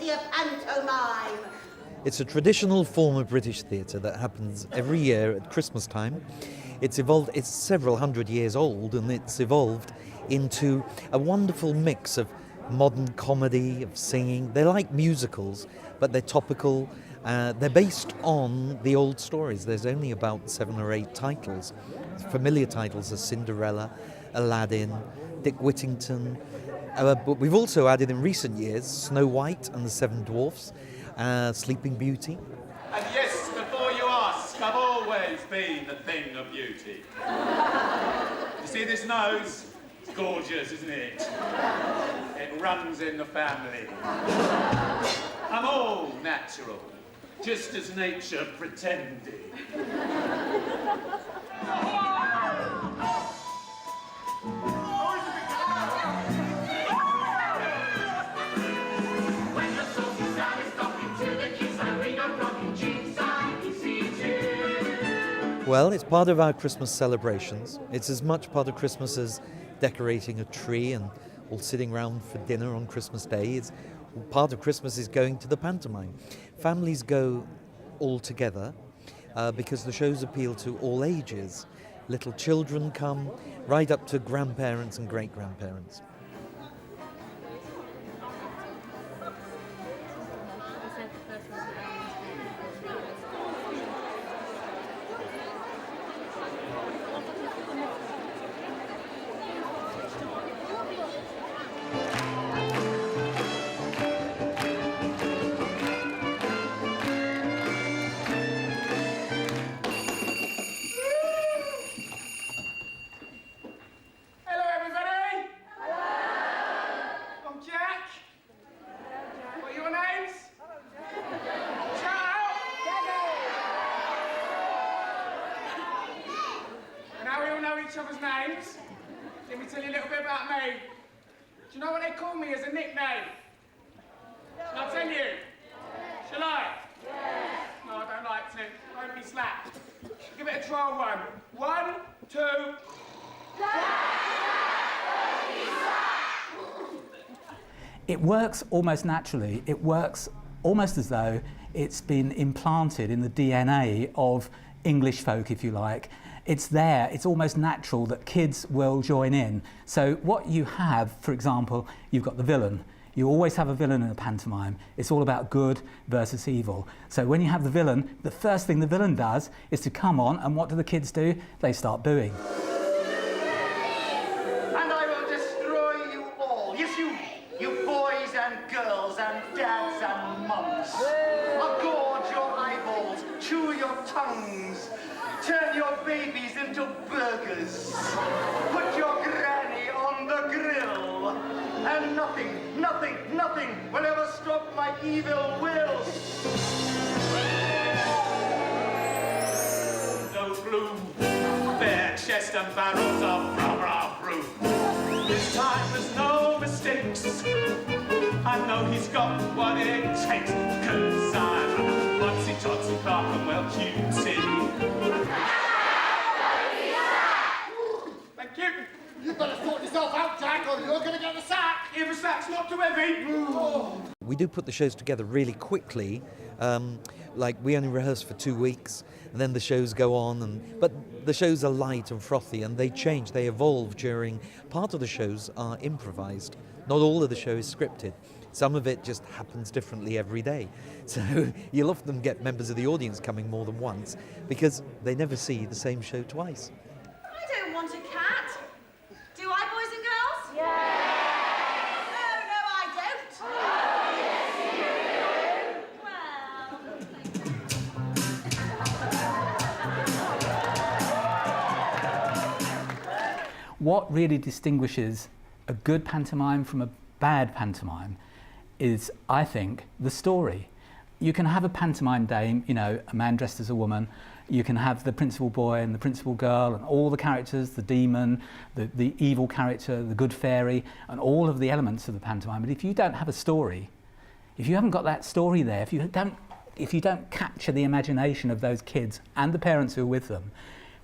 see a pantomime. It's a traditional form of British theatre that happens every year at Christmas time. It's evolved, it's several hundred years old, and it's evolved into a wonderful mix of modern comedy, of singing. They're like musicals, but they're topical. They're based on the old stories. There's only about 7 or 8 titles. Familiar titles are Cinderella, Aladdin, Dick Whittington. But we've also added in recent years Snow White and the 7 Dwarfs, Sleeping Beauty. And yes, before you ask, I've always been the thing of beauty. You see this nose? It's gorgeous, isn't it? It runs in the family. I'm all natural, just as nature pretended. Well, it's part of our Christmas celebrations. It's as much part of Christmas as decorating a tree and all sitting round for dinner on Christmas Day. It's part of Christmas is going to the pantomime. Families go all together because the shows appeal to all ages. Little children come, right up to grandparents and great-grandparents. Each other's names. Let me tell you a little bit about me. Do you know what they call me as a nickname? Shall I tell you? Shall I? Yes. No, I don't like to. Don't be slapped. Give it a trial run. 1, 2. It works almost naturally. It works almost as though it's been implanted in the DNA of English folk, if you like. It's there, it's almost natural that kids will join in. So what you have, for example, you've got the villain. You always have a villain in a pantomime. It's all about good versus evil. So when you have the villain, the first thing the villain does is to come on, and what do the kids do? They start booing. And I will destroy you all. Yes, you boys and girls and dads and mums. I'll gorge your eyeballs, chew your tongues, turn your babies into burgers. Put your granny on the grill. And nothing will ever stop my evil will. Those blue, bare chest and barrels of rah-rah brew. This time there's no mistakes. I know he's got what it takes, 'cause I'm Motsy-Totsy Clark and well cutie. Thank you. You better sort yourself out, Jack, or you're going to get the sack. If the sack's not too heavy. We do put the shows together really quickly. Like we only rehearse for 2 weeks, and then the shows go on. But the shows are light and frothy, and they change, they evolve during. Part of the shows are improvised. Not all of the show is scripted. Some of it just happens differently every day. So you'll often get members of the audience coming more than once because they never see the same show twice. I don't want a cat. Do I, boys and girls? Yes! No, I don't. Oh, yes, you do. Well. What really distinguishes a good pantomime from a bad pantomime is, I think, the story. You can have a pantomime dame, you know, a man dressed as a woman. You can have the principal boy and the principal girl and all the characters, the demon, the evil character, the good fairy, and all of the elements of the pantomime. But if you don't have a story, if you haven't got that story there, if you don't capture the imagination of those kids and the parents who are with them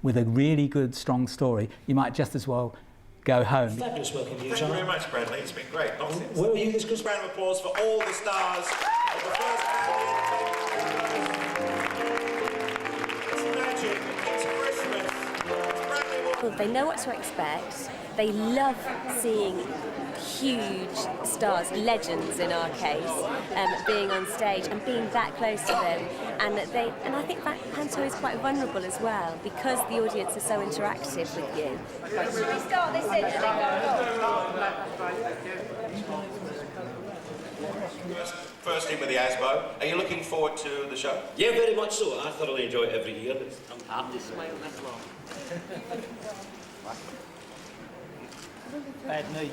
with a really good, strong story, you might just as well go home. Fabulous working with you, Thank you very much, Bradley. It's been great. Where are you this Christmas? Round of applause for all the stars. They know what to expect. They love seeing huge stars, legends in our case, being on stage and being that close to them. And I think that Panto is quite vulnerable as well because the audience is so interactive with you. Should we start this in and then go? Firstly, with the ASBO, are you looking forward to the show? Yeah, very much so. I thoroughly enjoy it every year. I'm happy to smile this long. Bad knee.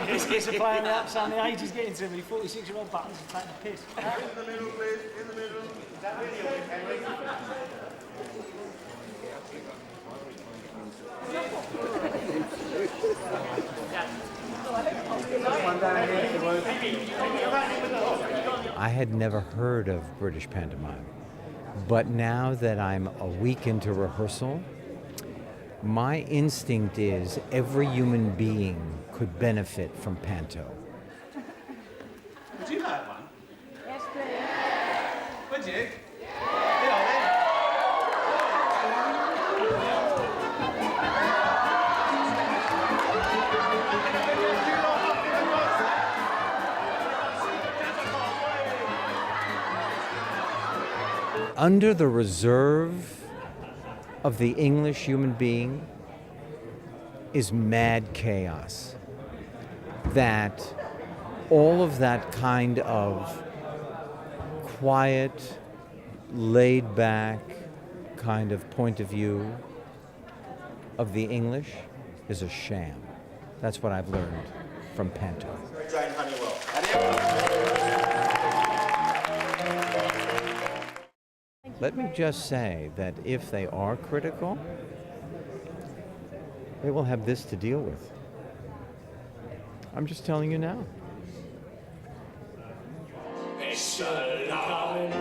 This gets a play on the upside, the age is getting to me. 46-year-old buttons are taking a piss. In the middle, please. In the middle. Is that really okay, Henry? I had never heard of British pantomime, but now that I'm a week into rehearsal, my instinct is every human being could benefit from panto. Would you like one? Yes, please. Would you? Under the reserve of the English human being is mad chaos. That all of that kind of quiet, laid back kind of point of view of the English is a sham. That's what I've learned from Panto. Jane Honeywell. Let me just say that if they are critical, they will have this to deal with. I'm just telling you now. It's a long